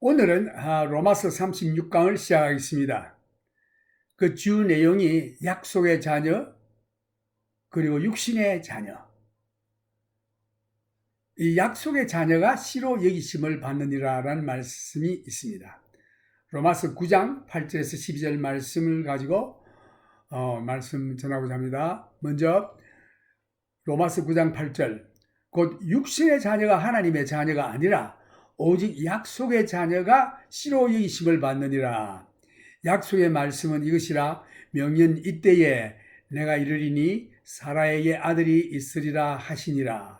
오늘은 로마서 36강을 시작하겠습니다. 그 주 내용이 약속의 자녀 그리고 육신의 자녀. 이 약속의 자녀가 씨로 여기심을 받느니라 라는 말씀이 있습니다. 로마서 9장 8절에서 12절 말씀을 가지고 말씀 전하고자 합니다. 먼저 로마서 9장 8절, 곧 육신의 자녀가 하나님의 자녀가 아니라 오직 약속의 자녀가 씨로 여기심을 받느니라. 약속의 말씀은 이것이라, 명년 이때에 내가 이르리니 사라에게 아들이 있으리라 하시니라.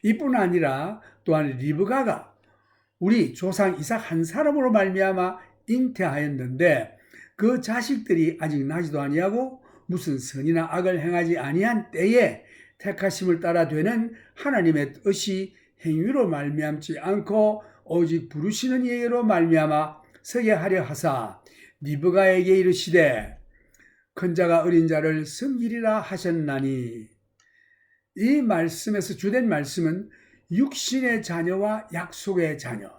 이뿐 아니라 또한 리브가가 우리 조상 이삭 한 사람으로 말미암아 잉태하였는데 그 자식들이 아직 나지도 아니하고 무슨 선이나 악을 행하지 아니한 때에 택하심을 따라 되는 하나님의 뜻이 행위로 말미암지 않고 오직 부르시는 이에게로 말미암아 서게 하려 하사 리브가에게 이르시되 큰 자가 어린 자를 섬기리라 하셨나니. 이 말씀에서 주된 말씀은 육신의 자녀와 약속의 자녀,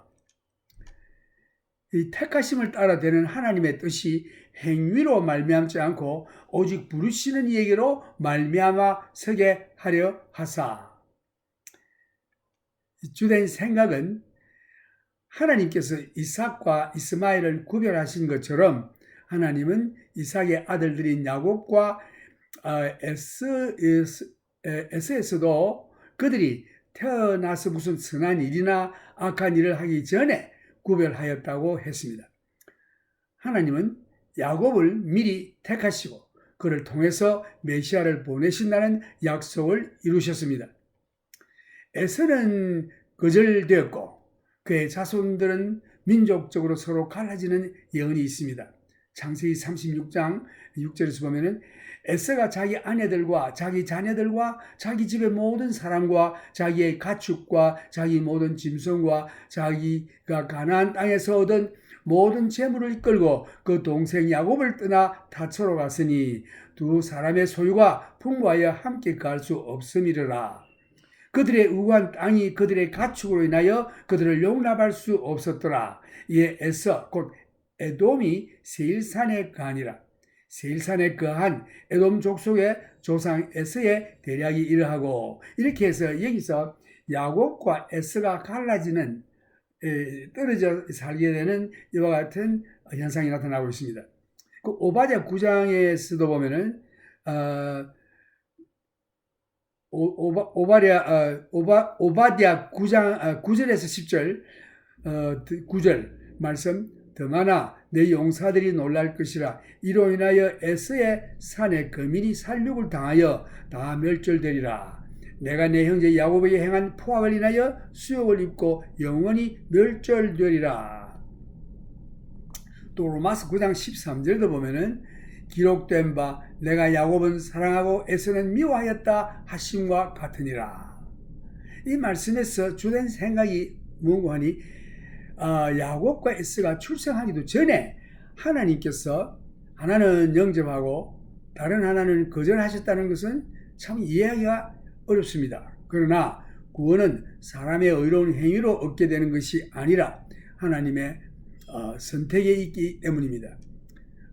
이 택하심을 따라 되는 하나님의 뜻이 행위로 말미암지 않고 오직 부르시는 이에게로 말미암아 서게 하려 하사. 주된 생각은 하나님께서 이삭과 이스마엘을 구별하신 것처럼 하나님은 이삭의 아들들인 야곱과 에서에서도 그들이 태어나서 무슨 선한 일이나 악한 일을 하기 전에 구별하였다고 했습니다. 하나님은 야곱을 미리 택하시고 그를 통해서 메시아를 보내신다는 약속을 이루셨습니다. 에서는 거절되었고 그의 자손들은 민족적으로 서로 갈라지는 예언이 있습니다. 창세기 36장 6절에서 보면은 에서가 자기 아내들과 자기 자녀들과 자기 집의 모든 사람과 자기의 가축과 자기 모든 짐승과 자기가 가나안 땅에서 얻은 모든 재물을 이끌고 그 동생 야곱을 떠나 타초로 갔으니 두 사람의 소유가 풍부하여 함께 갈 수 없음이러라. 그들의 우한 땅이 그들의 가축으로 인하여 그들을 용납할 수 없었더라. 이에 에서 곧 에돔이 세일산에 거하니라. 세일산에 거한 에돔 족속의 조상 에서의 대략이 이러하고, 이렇게 해서 여기서 야곱과 에서가 갈라지는, 떨어져 살게 되는 이와 같은 현상이 나타나고 있습니다. 그 오바댜 9장에서도 보면은 오바댜 9장 9절에서 10절 9절 말씀, 더마나 내 용사들이 놀랄 것이라. 이로 인하여 에서의 산에 거민이 살육을 당하여 다 멸절되리라. 내가 내 형제 야곱에게 행한 포악을 인하여 수욕을 입고 영원히 멸절되리라. 또 로마서 9장 13절도 보면은 기록된 바 내가 야곱은 사랑하고 에서는 미워하였다 하심과 같으니라. 이 말씀에서 주된 생각이 뭔고 하니, 야곱과 에서가 출생하기도 전에 하나님께서 하나는 영접하고 다른 하나는 거절하셨다는 것은 참 이해하기가 어렵습니다. 그러나 구원은 사람의 의로운 행위로 얻게 되는 것이 아니라 하나님의 선택에 있기 때문입니다.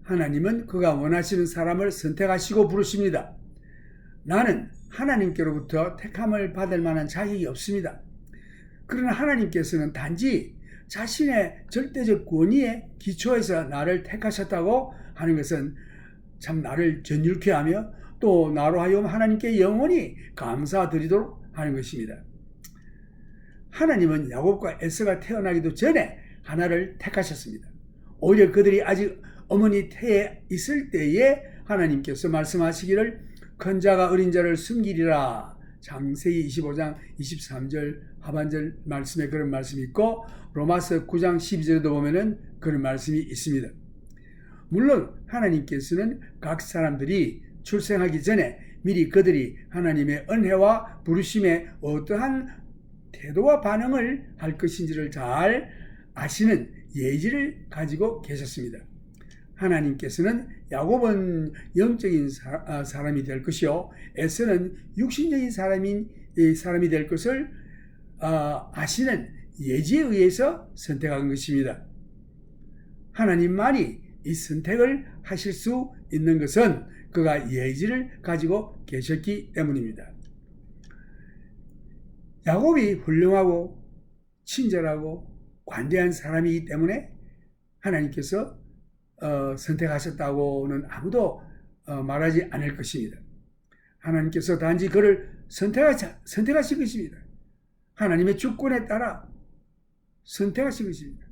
하나님은 그가 원하시는 사람을 선택하시고 부르십니다. 나는 하나님께로부터 택함을 받을 만한 자격이 없습니다. 그러나 하나님께서는 단지 자신의 절대적 권위에 기초해서 나를 택하셨다고 하는 것은 참 나를 전율케 하며 또 나로 하여금 하나님께 영원히 감사드리도록 하는 것입니다. 하나님은 야곱과 에서가 태어나기도 전에 하나를 택하셨습니다. 오히려 그들이 아직 어머니 태에 있을 때에 하나님께서 말씀하시기를 큰 자가 어린 자를 숨기리라. 창세기 25장 23절 하반절 말씀에 그런 말씀이 있고 로마서 9장 12절에도 보면은 그런 말씀이 있습니다. 물론 하나님께서는 각 사람들이 출생하기 전에 미리 그들이 하나님의 은혜와 부르심에 어떠한 태도와 반응을 할 것인지를 잘 아시는 예지를 가지고 계셨습니다. 하나님께서는 야곱은 영적인 사람이 될 것이요 에서는 육신적인 사람이 될 것을 아시는 예지에 의해서 선택한 것입니다. 하나님만이 이 선택을 하실 수 있는 것은 그가 예지를 가지고 계셨기 때문입니다. 야곱이 훌륭하고 친절하고 관대한 사람이기 때문에 하나님께서 선택하셨다고는 아무도 말하지 않을 것입니다. 하나님께서 단지 그를 선택하신 것입니다. 하나님의 주권에 따라 선택하신 것입니다.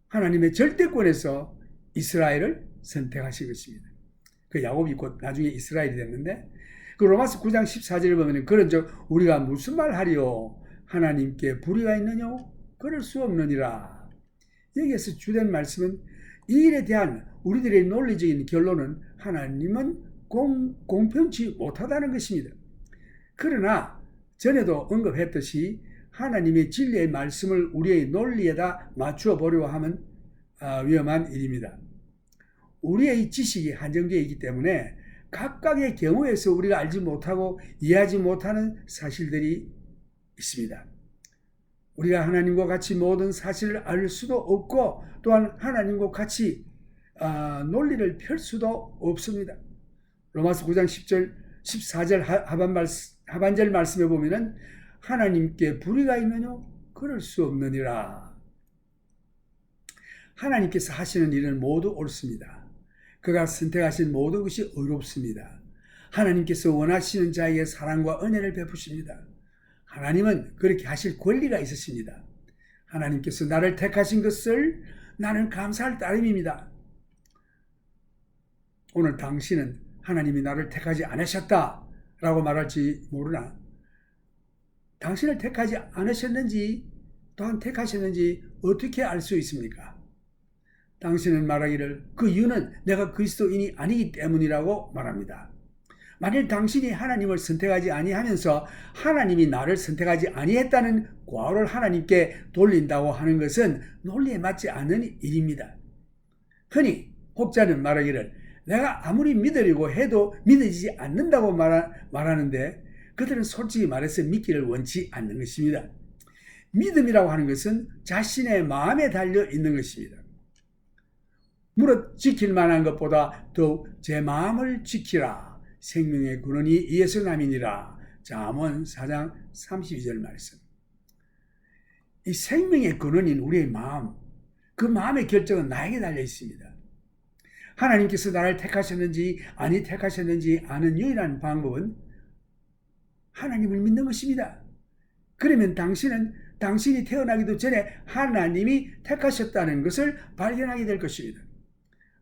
하나님의 절대권에서 이스라엘을 선택하신 것입니다. 그 야곱이 곧 나중에 이스라엘이 됐는데, 그 로마서 9장 14절을 보면 그런즉 우리가 무슨 말 하리요? 하나님께 불의가 있느냐? 그럴 수 없느니라. 여기에서 주된 말씀은 이 일에 대한 우리들의 논리적인 결론은 하나님은 공평치 못하다는 것입니다. 그러나 전에도 언급했듯이 하나님의 진리의 말씀을 우리의 논리에다 맞추어 보려고 하면 위험한 일입니다. 우리의 지식이 한정되어 있기 때문에 각각의 경우에서 우리가 알지 못하고 이해하지 못하는 사실들이 있습니다. 우리가 하나님과 같이 모든 사실을 알 수도 없고 또한 하나님과 같이 논리를 펼 수도 없습니다. 로마서 9장 10절, 14절 하반절 말씀에 보면은 하나님께 불의가 있느냐? 그럴 수 없느니라. 하나님께서 하시는 일은 모두 옳습니다. 그가 선택하신 모든 것이 의롭습니다. 하나님께서 원하시는 자에게 사랑과 은혜를 베푸십니다. 하나님은 그렇게 하실 권리가 있으십니다. 하나님께서 나를 택하신 것을 나는 감사할 따름입니다. 오늘 당신은 하나님이 나를 택하지 않으셨다라고 말할지 모르나 당신을 택하지 않으셨는지 또한 택하셨는지 어떻게 알 수 있습니까? 당신은 말하기를 그 이유는 내가 그리스도인이 아니기 때문이라고 말합니다. 만일 당신이 하나님을 선택하지 아니하면서 하나님이 나를 선택하지 아니했다는 과오를 하나님께 돌린다고 하는 것은 논리에 맞지 않는 일입니다. 흔히 혹자는 말하기를 내가 아무리 믿으려고 해도 믿어지지 않는다고 말하는데 그들은 솔직히 말해서 믿기를 원치 않는 것입니다. 믿음이라고 하는 것은 자신의 마음에 달려 있는 것입니다. 무릇 지킬 만한 것보다 더욱 제 마음을 지키라. 생명의 근원이 이에서 남이니라. 잠언 4장 32절 말씀. 이 생명의 근원인 우리의 마음, 그 마음의 결정은 나에게 달려 있습니다. 하나님께서 나를 택하셨는지 아니 택하셨는지 아는 유일한 방법은 하나님을 믿는 것입니다. 그러면 당신은 당신이 태어나기도 전에 하나님이 택하셨다는 것을 발견하게 될 것입니다.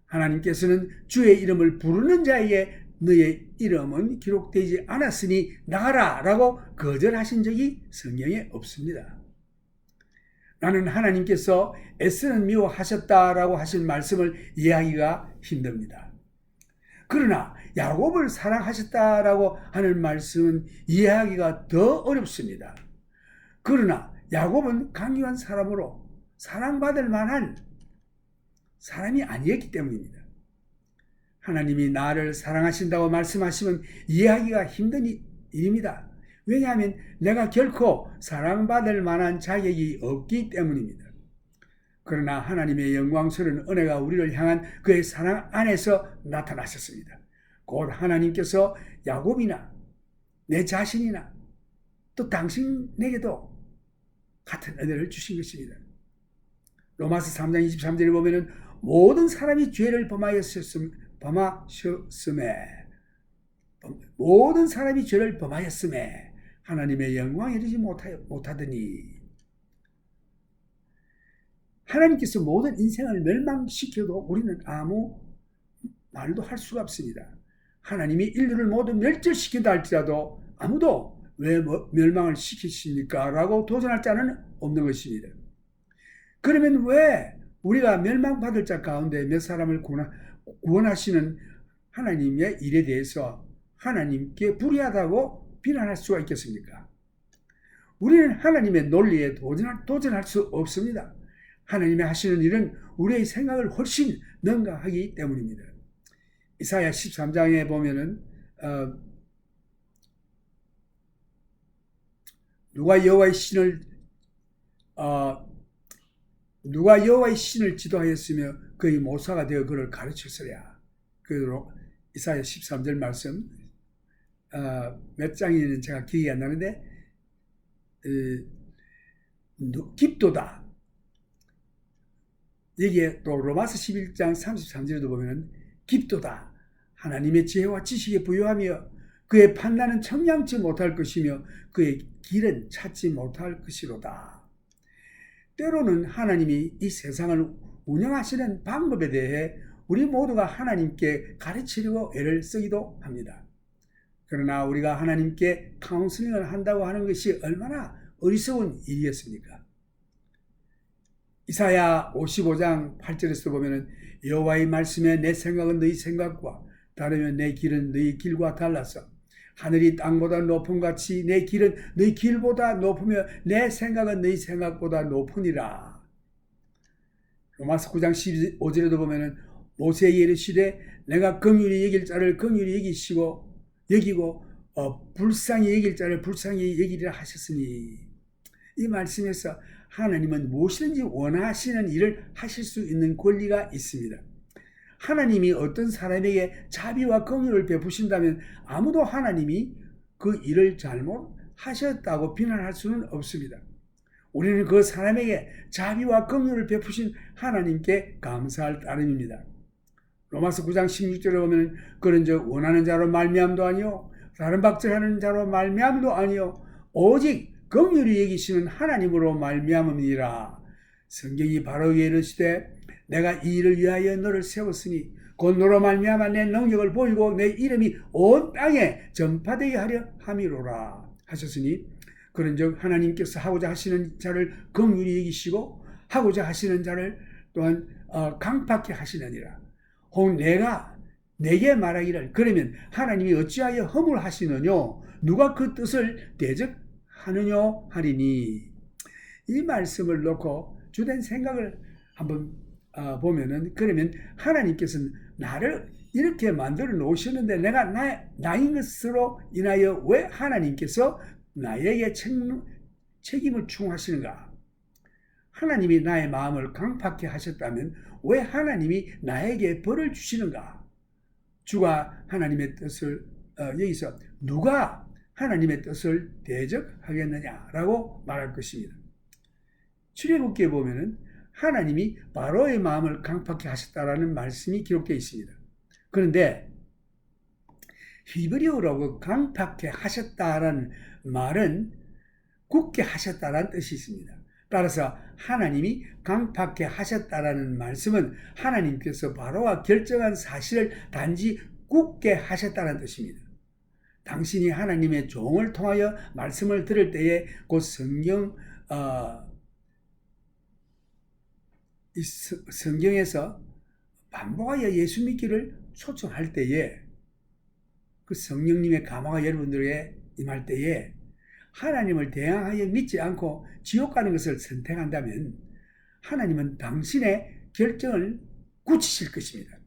하나님께서는 주의 이름을 부르는 자에게 너의 이름은 기록되지 않았으니 나가라 라고 거절하신 적이 성경에 없습니다. 나는 하나님께서 애쓰는 미워하셨다라고 하신 말씀을 이해하기가 힘듭니다. 그러나 야곱을 사랑하셨다라고 하는 말씀은 이해하기가 더 어렵습니다. 그러나 야곱은 강경한 사람으로 사랑받을 만한 사람이 아니었기 때문입니다. 하나님이 나를 사랑하신다고 말씀하시면 이해하기가 힘든 일입니다. 왜냐하면 내가 결코 사랑받을 만한 자격이 없기 때문입니다. 그러나 하나님의 영광스러운 은혜가 우리를 향한 그의 사랑 안에서 나타나셨습니다. 곧 하나님께서 야곱이나 내 자신이나 또 당신에게도 같은 은혜를 주신 것입니다. 로마서 3장 23절에 보면은 모든 사람이 죄를 범하였음에 모든 사람이 죄를 범하였음에 하나님의 영광에 이르지 못하더니 하나님께서 모든 인생을 멸망시켜도 우리는 아무 말도 할 수가 없습니다. 하나님이 인류를 모두 멸절시킨다 할지라도 아무도 왜 멸망을 시키십니까? 라고 도전할 자는 없는 것입니다. 그러면 왜 우리가 멸망받을 자 가운데 몇 사람을 구원하시는 하나님의 일에 대해서 하나님께 불의하다고 비난할 수가 있겠습니까? 우리는 하나님의 논리에 도전할 수 없습니다. 하나님이 하시는 일은 우리의 생각을 훨씬 능가하기 때문입니다. 이사야 13장에 보면은 누가 여호와의 신을 누가 여호와의 신을 지도하였으며 그의 모사가 되어 그를 가르쳤으랴. 그대로 이사야 13절 말씀 몇 장이는 제가 기억이 안 나는데 깊도다. 여기에 또 로마서 11장 33절에도 보면 깊도다. 하나님의 지혜와 지식에 부유하며 그의 판단은 청량치 못할 것이며 그의 길은 찾지 못할 것이로다. 때로는 하나님이 이 세상을 운영하시는 방법에 대해 우리 모두가 하나님께 가르치려고 애를 쓰기도 합니다. 그러나 우리가 하나님께 카운슬링을 한다고 하는 것이 얼마나 어리석은 일이었습니까? 이사야 55장 8절에서 보면 여호와의 말씀에 내 생각은 너희 생각과 다르며 내 길은 너희 길과 달라서 하늘이 땅보다 높음 같이 내 길은 너희 길보다 높으며 내 생각은 너희 생각보다 높으니라. 로마서 9장 15절에도 보면 모세에게 이르시되 내가 긍휼히 여길 자를 긍휼히 여기고 불쌍히 여길 자를 불쌍히 여기리라 하셨으니, 이 말씀에서 하나님은 무엇이든지 원하시는 일을 하실 수 있는 권리가 있습니다. 하나님이 어떤 사람에게 자비와 긍휼을 베푸신다면 아무도 하나님이 그 일을 잘못하셨다고 비난할 수는 없습니다. 우리는 그 사람에게 자비와 긍휼을 베푸신 하나님께 감사할 따름입니다. 로마서 9장 16절에 보면 그런즉 원하는 자로 말미암도 아니요 다른 박절하는 자로 말미암도 아니요 오직 긍휼히 여기시는 하나님으로 말미암음이라. 성경이 바로 이르시되 내가 이 일을 위하여 너를 세웠으니 곧 너로 말미암아 내 능력을 보이고 내 이름이 온 땅에 전파되게 하려 함이로라 하셨으니, 그런즉 하나님께서 하고자 하시는 자를 긍휼히 여기시고 하고자 하시는 자를 또한 강팍케 하시느니라. 혹 내게 말하기를 그러면 하나님이 어찌하여 허물하시느냐 누가 그 뜻을 대적하느냐 하리니. 이 말씀을 놓고 주된 생각을 한번 보면은, 그러면 하나님께서는 나를 이렇게 만들어 놓으셨는데 내가 나인 것으로 인하여 왜 하나님께서 나에게 책임을 충하시는가? 하나님이 나의 마음을 강팍케 하셨다면 왜 하나님이 나에게 벌을 주시는가? 주가 하나님의 뜻을 여기서 누가 하나님의 뜻을 대적하겠느냐라고 말할 것입니다. 출애굽기에 보면은 하나님이 바로의 마음을 강팍케 하셨다라는 말씀이 기록되어 있습니다. 그런데 히브리어로 강팍케 하셨다라는 말은 굳게 하셨다라는 뜻이 있습니다. 따라서 하나님이 강팍케 하셨다라는 말씀은 하나님께서 바로와 결정한 사실을 단지 굳게 하셨다는 뜻입니다. 당신이 하나님의 종을 통하여 말씀을 들을 때에 곧 성경에서 반복하여 예수 믿기를 초청할 때에, 그 성령님의 감화가 여러분들에게 임할 때에 하나님을 대항하여 믿지 않고 지옥 가는 것을 선택한다면 하나님은 당신의 결정을 굳히실 것입니다.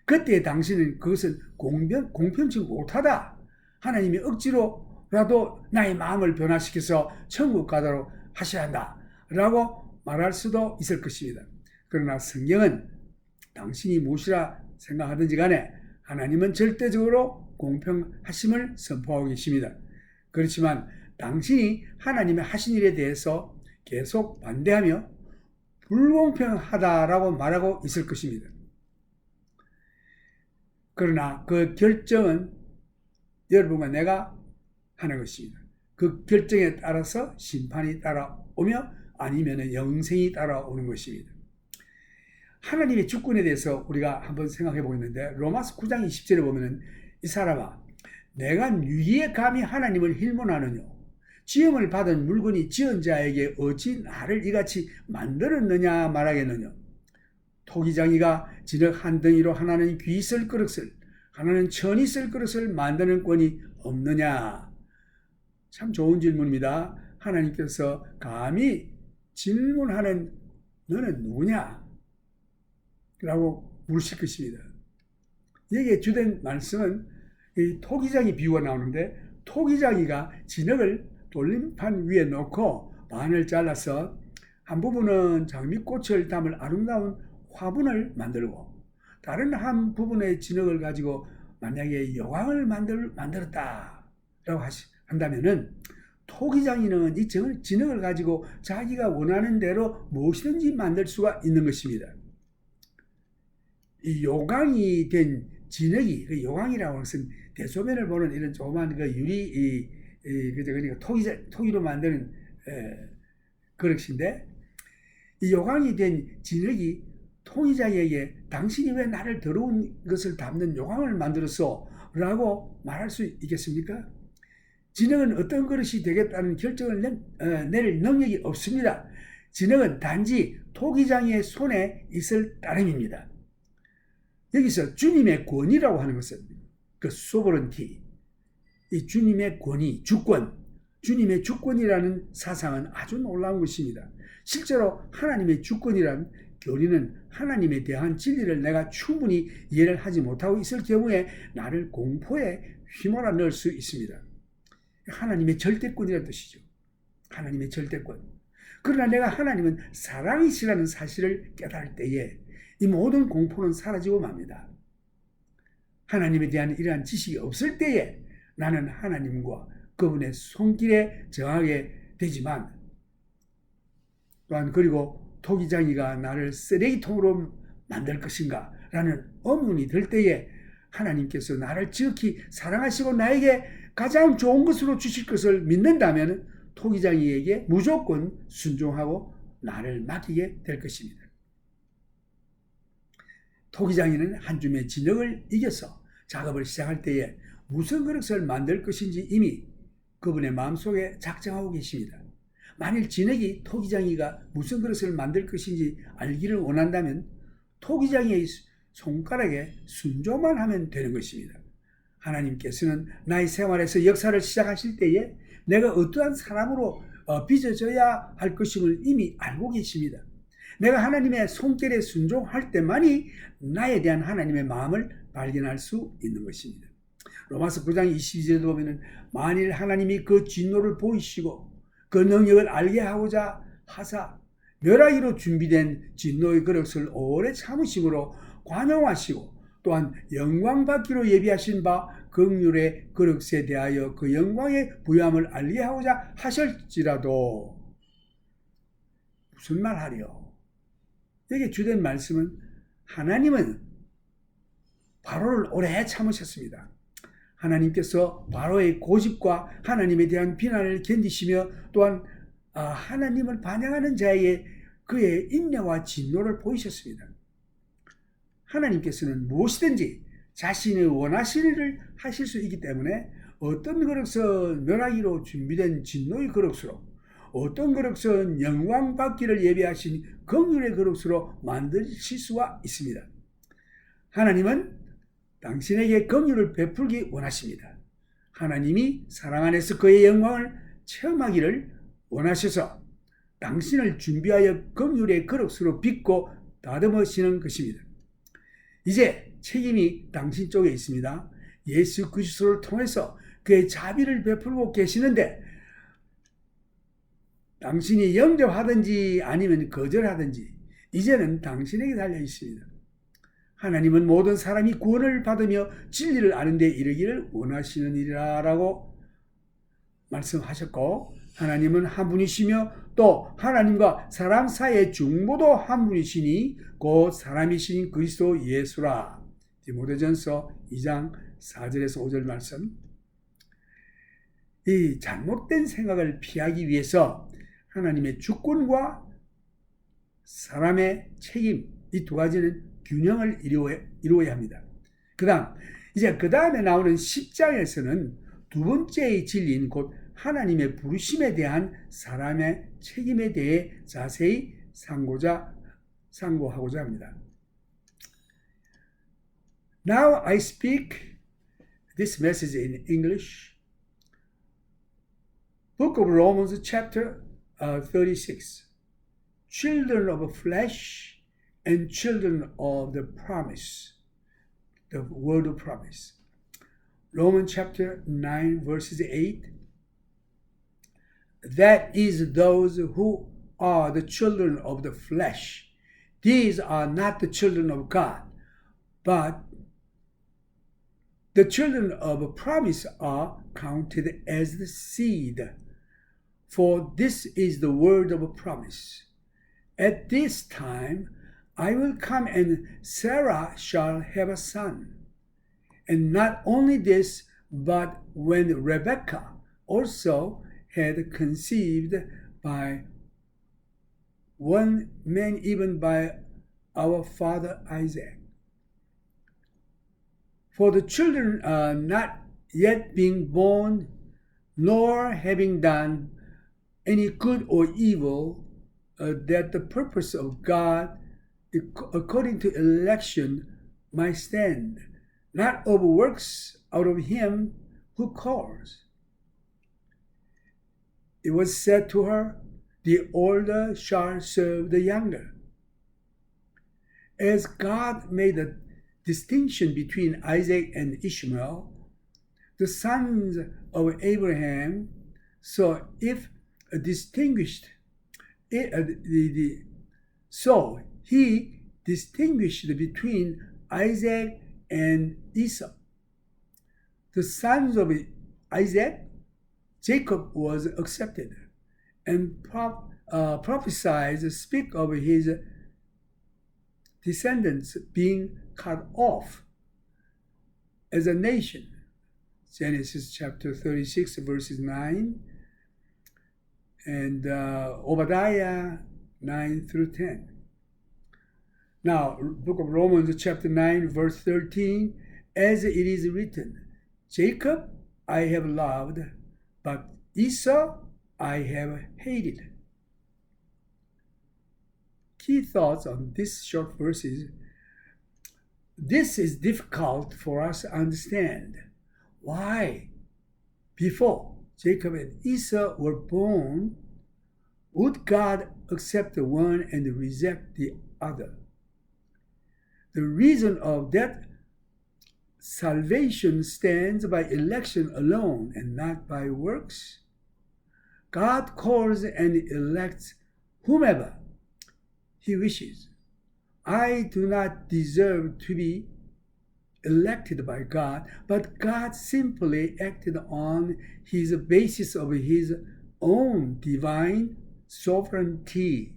그때 당신은 그것은 공평치 못하다, 하나님이 억지로라도 나의 마음을 변화시켜서 천국 가도록 하셔야 한다 라고 말할 수도 있을 것입니다. 그러나 성경은 당신이 무엇이라 생각하든지 간에 하나님은 절대적으로 공평하심을 선포하고 계십니다. 그렇지만 당신이 하나님의 하신 일에 대해서 계속 반대하며 불공평하다라고 말하고 있을 것입니다. 그러나 그 결정은 여러분과 내가 하는 것입니다. 그 결정에 따라서 심판이 따라오며 아니면 영생이 따라오는 것입니다. 하나님의 주권에 대해서 우리가 한번 생각해 보겠는데, 로마서 9장 20절에 보면 이 사람아 내가 누구에 감히 하나님을 힐문하느냐, 지음을 받은 물건이 지은 자에게 어찌 나를 이같이 만들었느냐 말하겠느냐. 토기장이가 진흙 한 덩이로 하나는 귀 쓸 그릇을 하나는 천이 쓸 그릇을 만드는 권이 없느냐. 참 좋은 질문입니다. 하나님께서 감히 질문하는 너는 누구냐? 라고 물으실 것입니다. 여기에 주된 말씀은 이 토기장이 비유가 나오는데, 토기장이가 진흙을 돌림판 위에 놓고 반을 잘라서 한 부분은 장미꽃을 담을 아름다운 화분을 만들고 다른 한 부분의 진흙을 가지고 만약에 여광을 만들었다라고 한다면은 토기장이는 이 진흙을 가지고 자기가 원하는 대로 무엇이든지 만들 수가 있는 것입니다. 이 요강이 된 진흙이, 그 요강이라고 하는 것은 대소변을 보는 이런 조그만 그 유리, 그러니까 토기로 만드는 그릇인데, 이 요강이 된 진흙이 토기장에게 당신이 왜 나를 더러운 것을 담는 요강을 만들었어? 라고 말할 수 있겠습니까? 진흙은 어떤 그릇이 되겠다는 결정을 내릴 능력이 없습니다. 진흙은 단지 토기장의 손에 있을 따름입니다. 여기서 주님의 권위라고 하는 것은 그 소버런티, 이 주님의 권위, 주권, 주님의 주권이라는 사상은 아주 놀라운 것입니다. 실제로 하나님의 주권이란 교리는 하나님에 대한 진리를 내가 충분히 이해를 하지 못하고 있을 경우에 나를 공포에 휘몰아 넣을 수 있습니다. 하나님의 절대권이라는 뜻이죠. 하나님의 절대권. 그러나 내가 하나님은 사랑이시라는 사실을 깨달을 때에 이 모든 공포는 사라지고 맙니다. 하나님에 대한 이러한 지식이 없을 때에 나는 하나님과 그분의 손길에 정하게 되지만 또한 그리고 토기장이가 나를 쓰레기통으로 만들 것인가 라는 의문이 들 때에 하나님께서 나를 지극히 사랑하시고 나에게 가장 좋은 것으로 주실 것을 믿는다면 토기장이에게 무조건 순종하고 나를 맡기게 될 것입니다. 토기장이는 한 줌의 진흙을 이겨서 작업을 시작할 때에 무슨 그릇을 만들 것인지 이미 그분의 마음속에 작정하고 계십니다. 만일 진흙이 토기장이가 무슨 그릇을 만들 것인지 알기를 원한다면 토기장이의 손가락에 순종만 하면 되는 것입니다. 하나님께서는 나의 생활에서 역사를 시작하실 때에 내가 어떠한 사람으로 빚어져야 할 것임을 이미 알고 계십니다. 내가 하나님의 손길에 순종할 때만이 나에 대한 하나님의 마음을 발견할 수 있는 것입니다. 로마서 9장 22절에 보면 만일 하나님이 그 진노를 보이시고 그 능력을 알게 하고자 하사 멸하기로 준비된 진노의 그릇을 오래 참으심으로 관용하시고 또한 영광받기로 예비하신 바 긍휼의 그릇에 대하여 그 영광의 부요함을 알게 하고자 하실지라도 무슨 말 하려? 여기 주된 말씀은 하나님은 바로를 오래 참으셨습니다. 하나님께서 바로의 고집과 하나님에 대한 비난을 견디시며 또한 하나님을 반영하는 자에게 그의 인내와 진노를 보이셨습니다. 하나님께서는 무엇이든지 자신의 원하시는 일을 하실 수 있기 때문에 어떤 그릇은 멸하기로 준비된 진노의 그릇으로 어떤 그릇은 영광 받기를 예비하신 긍휼의 그릇으로 만드실 수가 있습니다. 하나님은 당신에게 긍휼을 베풀기 원하십니다. 하나님이 사랑 안에서 그의 영광을 체험하기를 원하셔서 당신을 준비하여 긍휼의 그릇으로 빚고 다듬으시는 것입니다. 이제 책임이 당신 쪽에 있습니다. 예수 그리스도를 통해서 그의 자비를 베풀고 계시는데 당신이 영접하든지 아니면 거절하든지 이제는 당신에게 달려 있습니다. 하나님은 모든 사람이 구원을 받으며 진리를 아는 데 이르기를 원하시는 일이라고 말씀하셨고 하나님은 한 분이시며 또 하나님과 사람 사이의 중보도 한 분이시니 곧 사람이신 그리스도 예수라. 디모데전서 2장 4절에서 5절 말씀. 이 잘못된 생각을 피하기 위해서 하나님의 주권과 사람의 책임 이 두 가지는 균형을 이루어야 합니다. 그 다음에 나오는 10장에서는 두 번째의 진리인 곧 하나님의 부르심에 대한 사람의 책임에 대해 자세히 상고하고자 합니다. Now I speak this message in English. Book of Romans chapter 36. Children of flesh and children of the promise. The word of promise. Romans chapter 9 verses 8. That is those who are the children of the flesh. These are not the children of God, but the children of promise are counted as the seed. For this is the word of promise. At this time I will come, and Sarah shall have a son. And not only this, but when Rebekah also had conceived by one man, even by our father Isaac. For the children are not yet being born, nor having done any good or evil, that the purpose of God, according to election, might stand, not of works, out of him who calls. It was said to her, the older shall serve the younger. As God made a distinction between Isaac and Ishmael, the sons of Abraham, so he distinguished between Isaac and Esau. The sons of Isaac, Jacob was accepted, and prophesied speak of his descendants being cut off as a nation. Genesis chapter 36 verses 9 and Obadiah 9 through 10. Now, book of Romans chapter 9 verse 13, as it is written, Jacob I have loved, but Esau I have hated. Key thoughts on this short verses. This is difficult for us to understand. Why? Before Jacob and Esau were born, would God accept the one and reject the other? The reason of that salvation stands by election alone and not by works. God calls and elects whomever he wishes. I do not deserve to be elected by God, but God simply acted on his basis of his own divine sovereignty.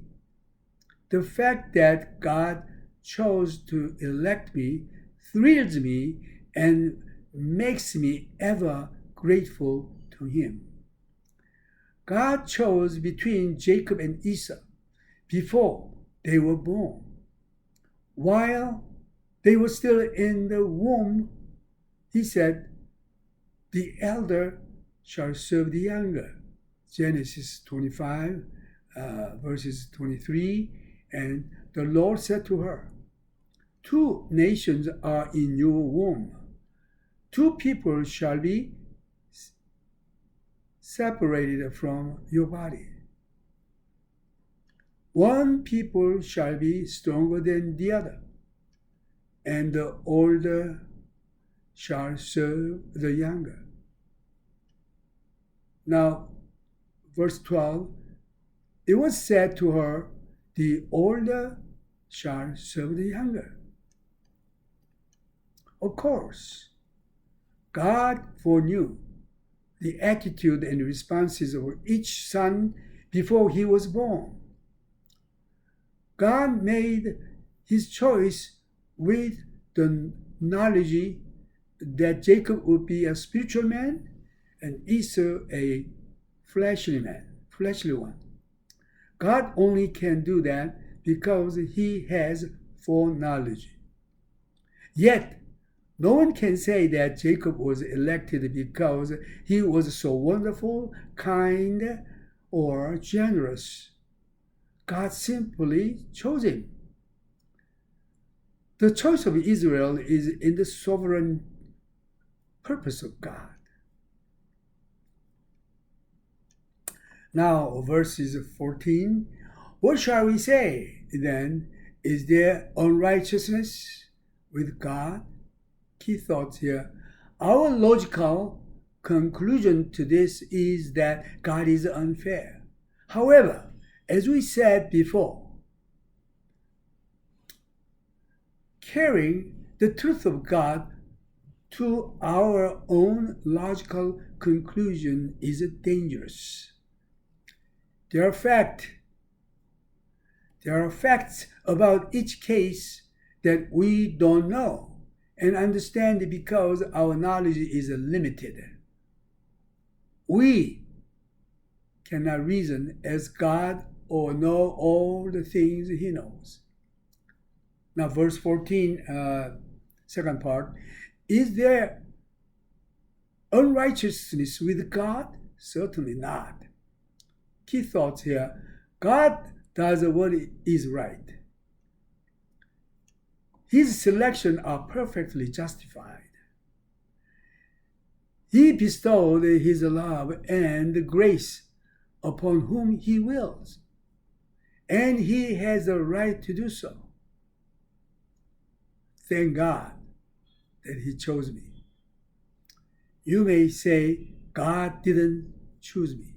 The fact that God chose to elect me thrills me and makes me ever grateful to him. God chose between Jacob and Esau before they were born. While they were still in the womb, he said, the elder shall serve the younger. Genesis 25, verses 23. And the Lord said to her, 2 nations are in your womb. 2 people shall be separated from your body. 1 people shall be stronger than the other, and the older shall serve the younger. Now, verse 12, it was said to her, the older shall serve the younger. Of course, God foreknew the attitude and responses of each son before he was born. God made his choice with the knowledge that Jacob would be a spiritual man and Esau a fleshly one. God only can do that because he has foreknowledge. Yet, no one can say that Jacob was elected because he was so wonderful, kind, or generous. God simply chose him. The choice of Israel is in the sovereign purpose of God. Now, verses 14. What shall we say then? Is there unrighteousness with God? Key thoughts here. Our logical conclusion to this is that God is unfair. However, as we said before, carrying the truth of God to our own logical conclusion is dangerous. There are facts about each case that we don't know and understand because our knowledge is limited. We cannot reason as God or know all the things He knows. Now, verse 14, second part, is there unrighteousness with God? Certainly not. Key thoughts here. God does what is right. His selection are perfectly justified. He bestowed His love and grace upon whom He wills, and He has a right to do so. Thank God that He chose me. You may say, God didn't choose me.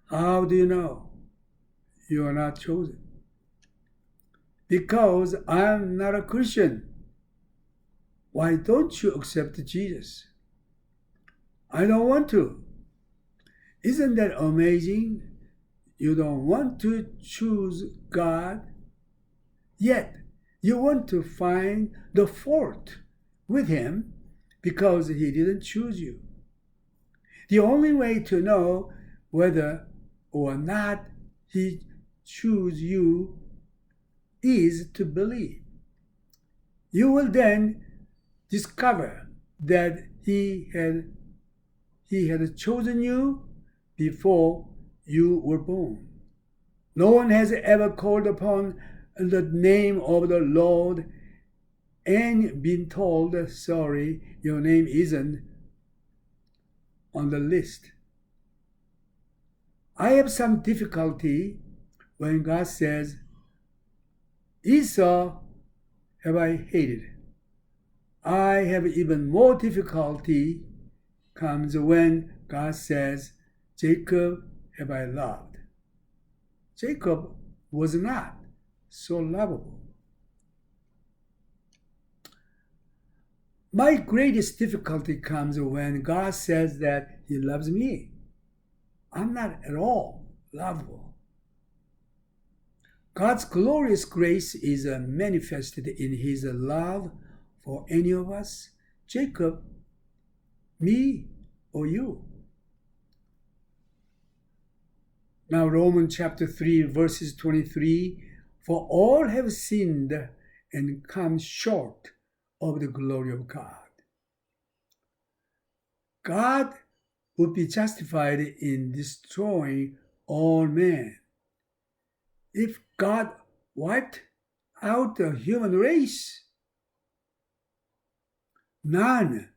How do you know you are not chosen? Because I'm not a Christian. Why don't you accept Jesus? I don't want to. Isn't that amazing? You don't want to choose God, yet you want to find the fault with Him because He didn't choose you. The only way to know whether or not He chose you is to believe. You will then discover that He had chosen you before you were born. No one has ever called upon the name of the Lord and been told, sorry, your name isn't on the list. I have some difficulty when God says, Esau have I hated. I have even more difficulty comes when God says, Jacob have I loved. Jacob was not so lovable. My greatest difficulty comes when God says that He loves me. I'm not at all lovable. God's glorious grace is manifested in His love for any of us, Jacob, me, or you. Now, Romans chapter 3, verses 23, for all have sinned and come short of the glory of God. God would be justified in destroying all men. If God wiped out the human race, none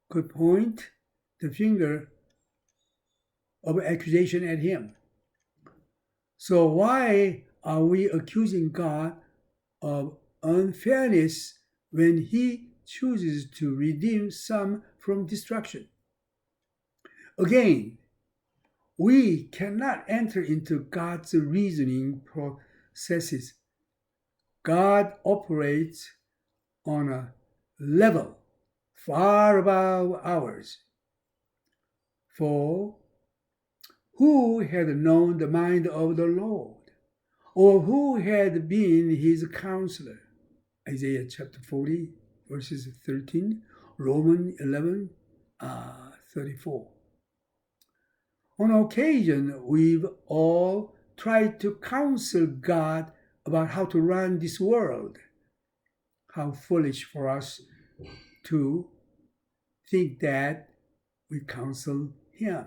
could point the finger of accusation at Him. So why are we accusing God of unfairness when He chooses to redeem some from destruction? Again, we cannot enter into God's reasoning processes. God operates on a level far above ours. For who had known the mind of the Lord, or who had been His counselor? Isaiah chapter 40, verses 13, Romans 11, 34. On occasion, we've all tried to counsel God about how to run this world. How foolish for us to think that we counsel Him.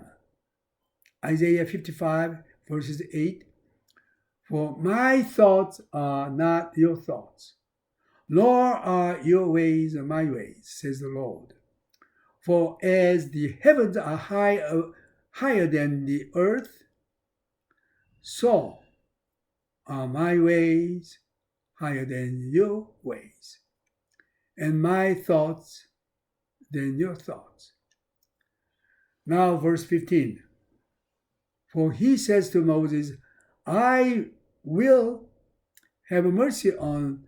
Isaiah 55, verses 8, for my thoughts are not your thoughts, nor are your ways my ways, says the Lord. For as the heavens are higher than the earth, so are my ways higher than your ways, and my thoughts than your thoughts. Now verse 15. For He says to Moses, I will have mercy on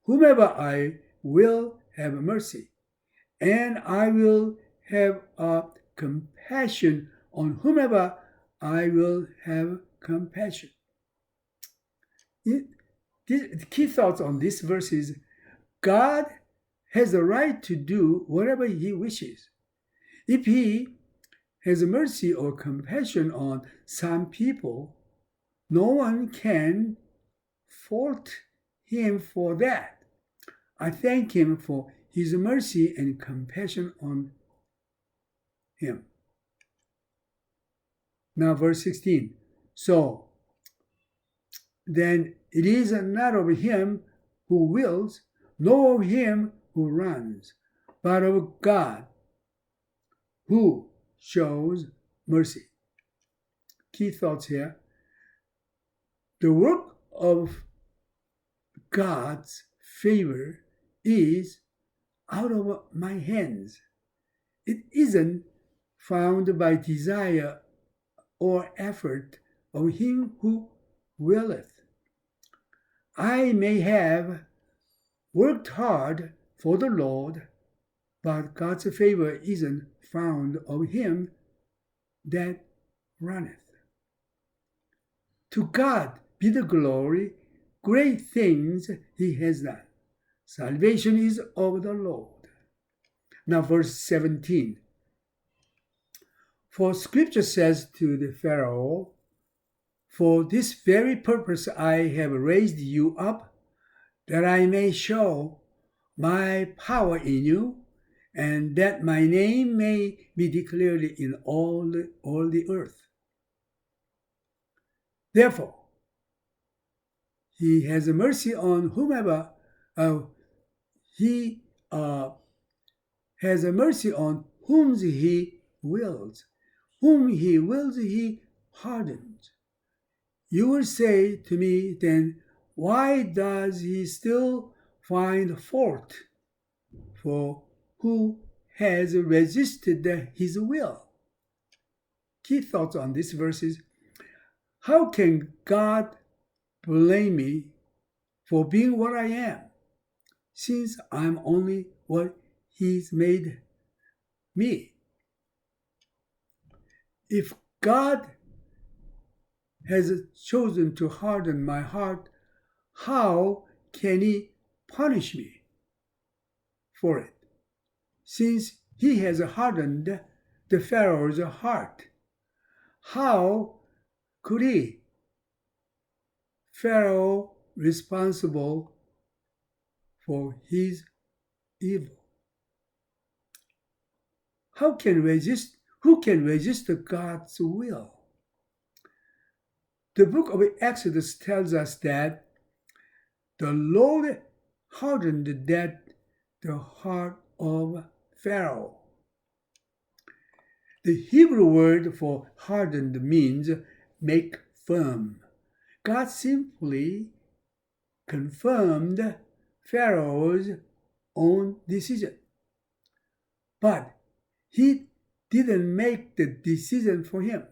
whomever I will have mercy, and I will have compassion on whomever I will have compassion. The key thoughts on this verse is God has the right to do whatever he wishes. If he has mercy or compassion on some people, no one can fault him for that. I thank him for his mercy and compassion on him. Now, verse 16. So, then it is not of him who wills, nor of him who runs, but of God who shows mercy. Key thoughts here. The work of God's favor is out of my hands. It isn't found by desire or effort of him who willeth. I may have worked hard for the Lord, but God's favor isn't found of him that runneth. To God be the glory, great things he has done. Salvation is of the Lord. Now verse 17. For scripture says to the Pharaoh, for this very purpose I have raised you up, that I may show my power in you, and that my name may be declared in all the earth. Therefore, he has mercy on whomever he has mercy on whom he wills. Whom he wills, he hardens. You will say to me then, why does he still find fault for who has resisted his will? Key thoughts on this verse is, how can God blame me for being what I am, since I'm only what he's made me? If God has chosen to harden my heart, how can he punish me for it, since he has hardened the Pharaoh's heart? How could he, Pharaoh, responsible for his evil? Who can resist God's will? The book of Exodus tells us that the Lord hardened the heart of Pharaoh. The Hebrew word for hardened means make firm. God simply confirmed Pharaoh's own decision, but he didn't make the decision for him.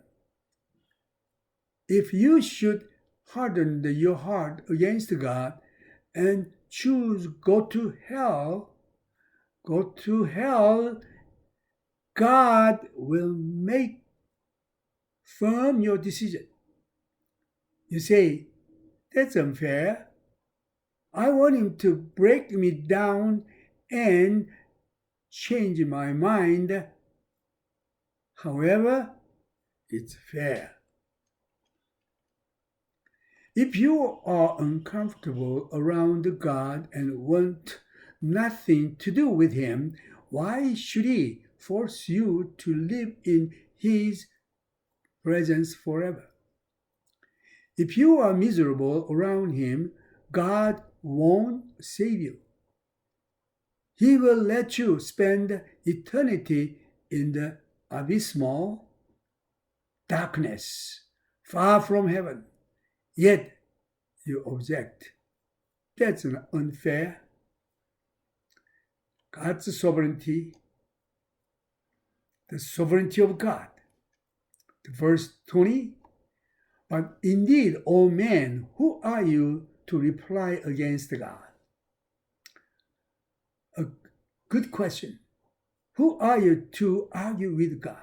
If you should harden your heart against God and choose go to hell, God will make firm your decision. You say, that's unfair. I want him to break me down and change my mind. However, it's fair. If you are uncomfortable around God and want nothing to do with him, why should he force you to live in his presence forever? If you are miserable around him, God won't save you. He will let you spend eternity in the abysmal darkness, far from heaven. Yet you object. That's unfair. God's sovereignty, the sovereignty of God. Verse 20, But indeed, O man, who are you to reply against God? A good question. Who are you to argue with God?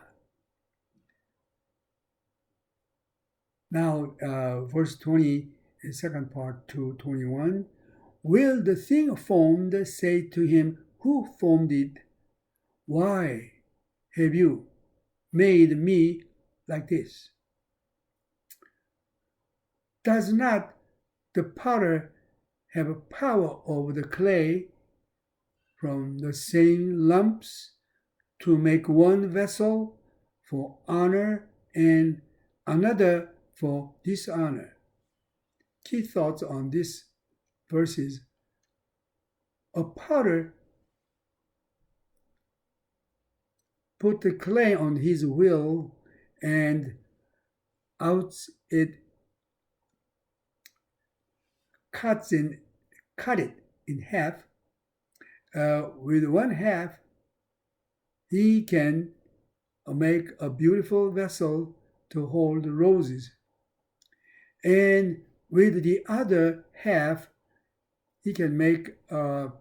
Now, verse 20, second part to 21. Will the thing formed say to him who formed it, why have you made me like this? Does not the potter have power over the clay from the same lumps to make one vessel for honor and another for dishonor? Key thoughts on this verses. A potter put the clay on his wheel and out it cut it in half. With one half, he can make a beautiful vessel to hold roses. And with the other half, he can make a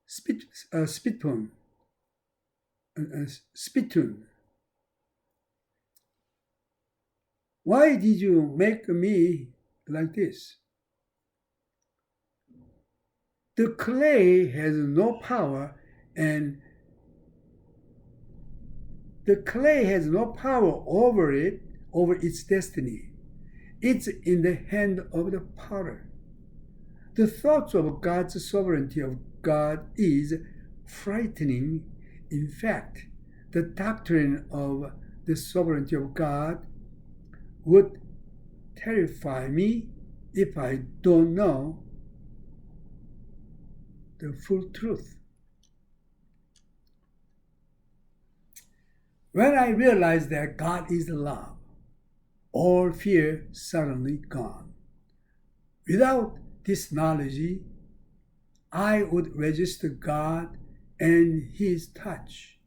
spittoon. Why did you make me like this? The clay has no power, and the clay has no power over its destiny. It's in the hand of the potter. The thoughts of God's sovereignty of God is frightening. In fact, the doctrine of the sovereignty of God would terrify me if I don't know the full truth. When I realized that God is love, all fear suddenly gone. Without this knowledge, I would resist God and His touch.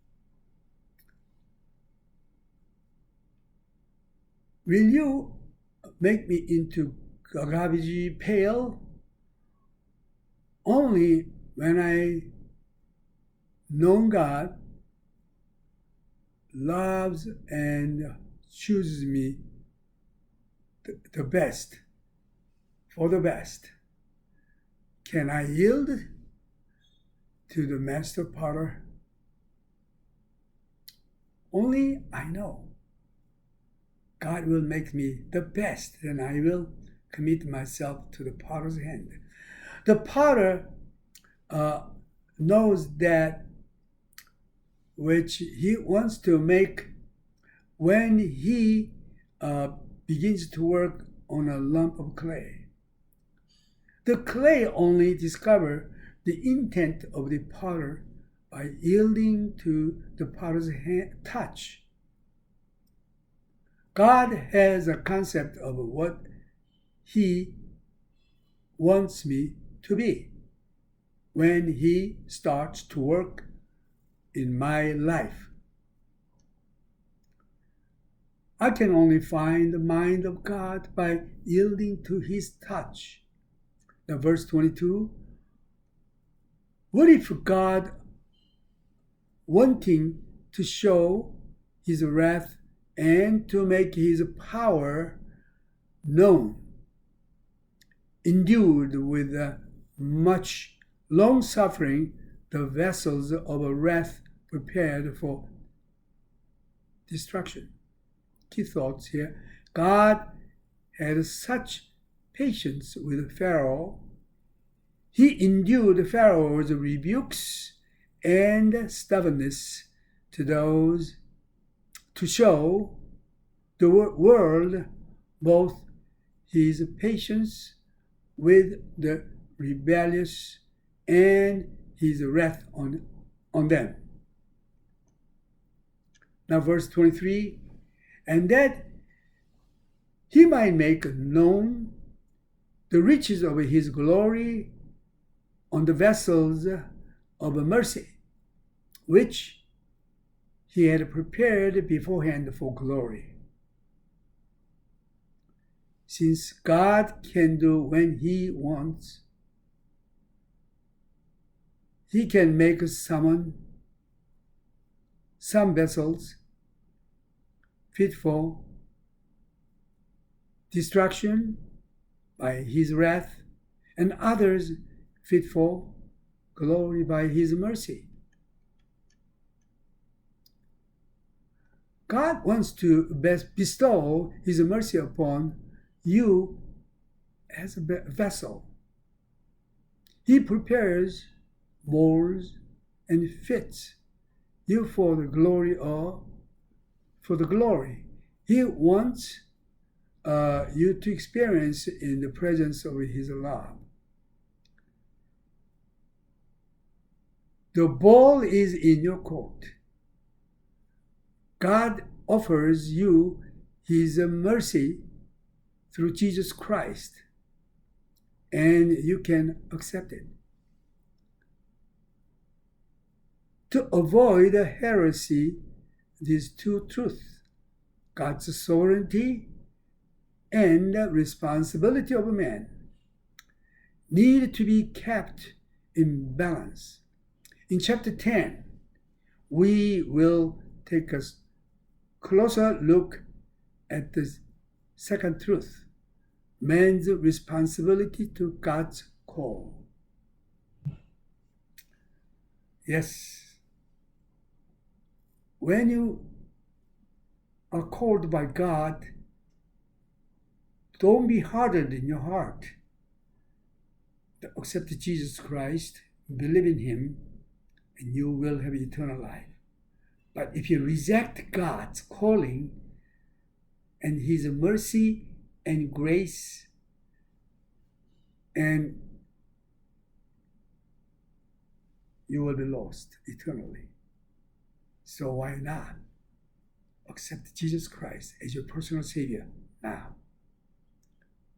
Will you make me into a garbage pail? Only when I know God loves and chooses me the best, for the best, can I yield to the master potter? Only I know God will make me the best, and I will commit myself to the potter's hand. The potter knows that which he wants to make when he begins to work on a lump of clay. The clay only discovers the intent of the potter by yielding to the potter's touch. God has a concept of what He wants me to be when He starts to work in my life. I can only find the mind of God by yielding to His touch. Now, verse 22, what if God, wanting to show His wrath and to make His power known, endued with much long-suffering the vessels of wrath prepared for destruction? Key thoughts here. God had such patience with Pharaoh. He endured Pharaoh's rebukes and stubbornness to show the world both His patience with the rebellious and His wrath on them. Now verse 23, and that He might make known the riches of His glory on the vessels of mercy, which He had prepared beforehand for glory. since God can do when He wants. He can make some vessels fit for destruction by His wrath, and others fit for glory by His mercy. God wants to bestow His mercy upon you as a vessel. He prepares, molds, and fits you for the glory. He wants you to experience in the presence of His love. The ball is in your court. God offers you His mercy through Jesus Christ, and you can accept it. To avoid heresy, these two truths, God's sovereignty and the responsibility of man, need to be kept in balance. In chapter 10, we will take a closer look at the second truth, man's responsibility to God's call. Yes, when you are called by God, don't be hardened in your heart. Accept Jesus Christ, believe in Him, and you will have eternal life. But if you reject God's calling and His mercy and grace, and you will be lost eternally. So why not accept Jesus Christ as your personal Savior now?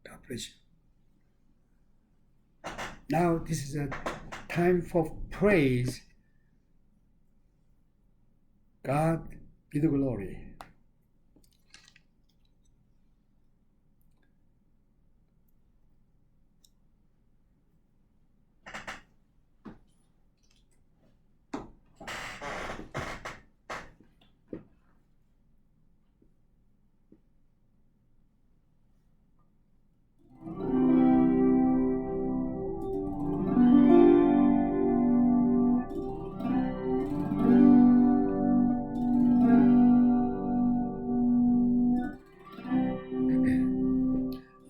God bless you. Now this is a time for praise. God be the glory.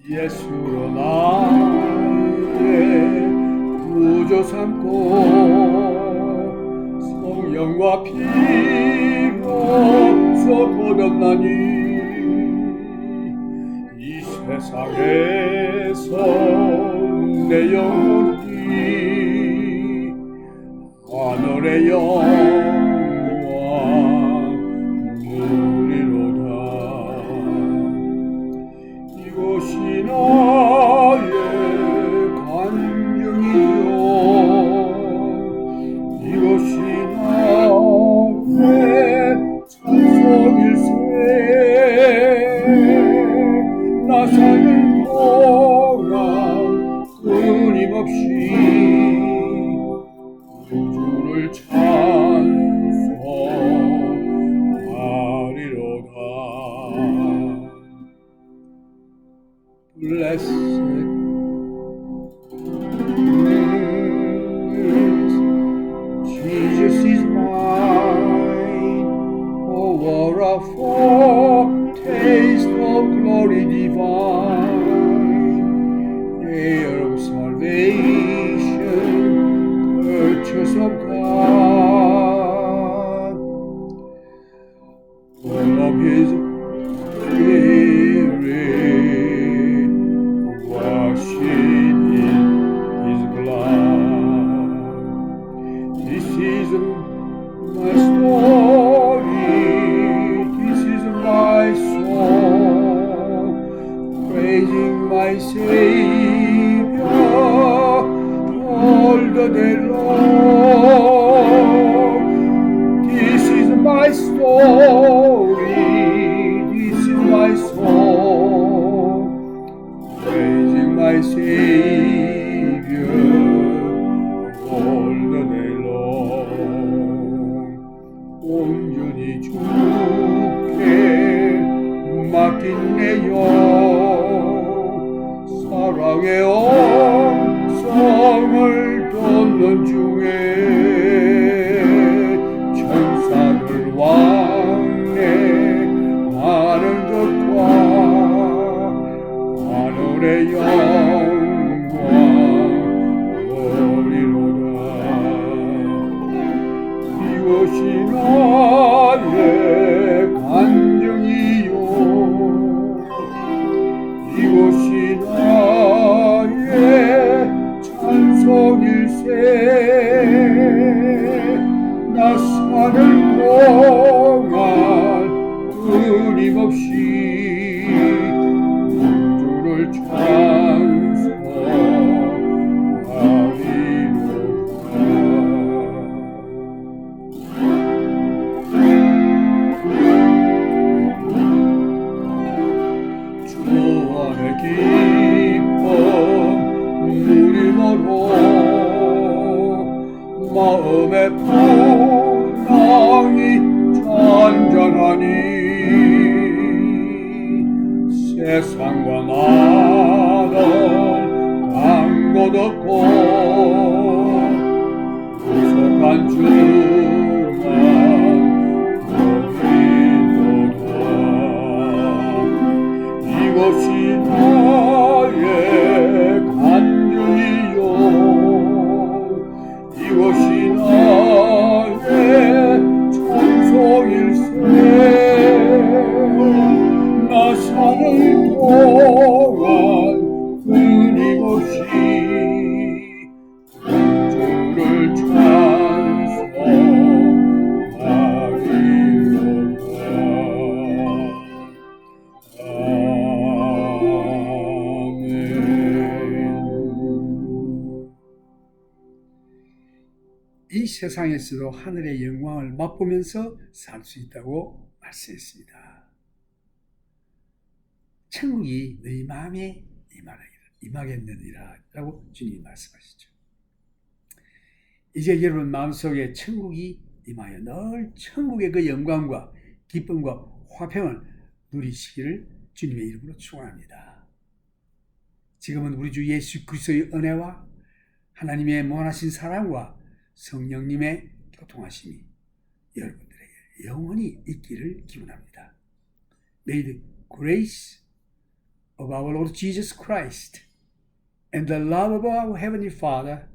예수로 나의 구주 삼고 성령과 피로 거듭나니 이 세상에서 내 영혼이 하늘의 영광 누리로다. 이것이 나의 간증이요, 이것이 나의 찬송일세. 나 사는 동안 끊임없이 주를 찬송하리로다. Blessed Jesus is mine. Oh, what a foretaste of glory divine, heir of salvation, 나 사는 동안 끊임없이 주를 찬송하리로다. 주 안에 기쁨 누림으로 마음의 풍랑이 잔잔하니 세상과 나는 간 곳 없고 구속한 주만 보이도다. 이것이 나의 간증이요 이것이 나의 찬송일세. 나 사는 동안 끊임없이 주를 찬송하리로다. 이 세상에서도 하늘의 영광을 맛보면서 살 수 있다고 말씀했습니다. 천국이 너희 마음에 임하겠느니라 라고 주님이 말씀하시죠. 이제 여러분 마음속에 천국이 임하여 늘 천국의 그 영광과 기쁨과 화평을 누리시기를 주님의 이름으로 축원합니다. 지금은 우리 주 예수 그리스도의 은혜와 하나님의 무한하신 사랑과 성령님의 교통하심이 여러분들에게 영원히 있기를 기원합니다. May the grace of our Lord Jesus Christ and the love of our Heavenly Father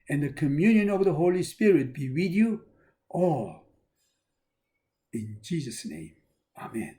and the communion of the Holy Spirit be with you all. In Jesus' name, Amen.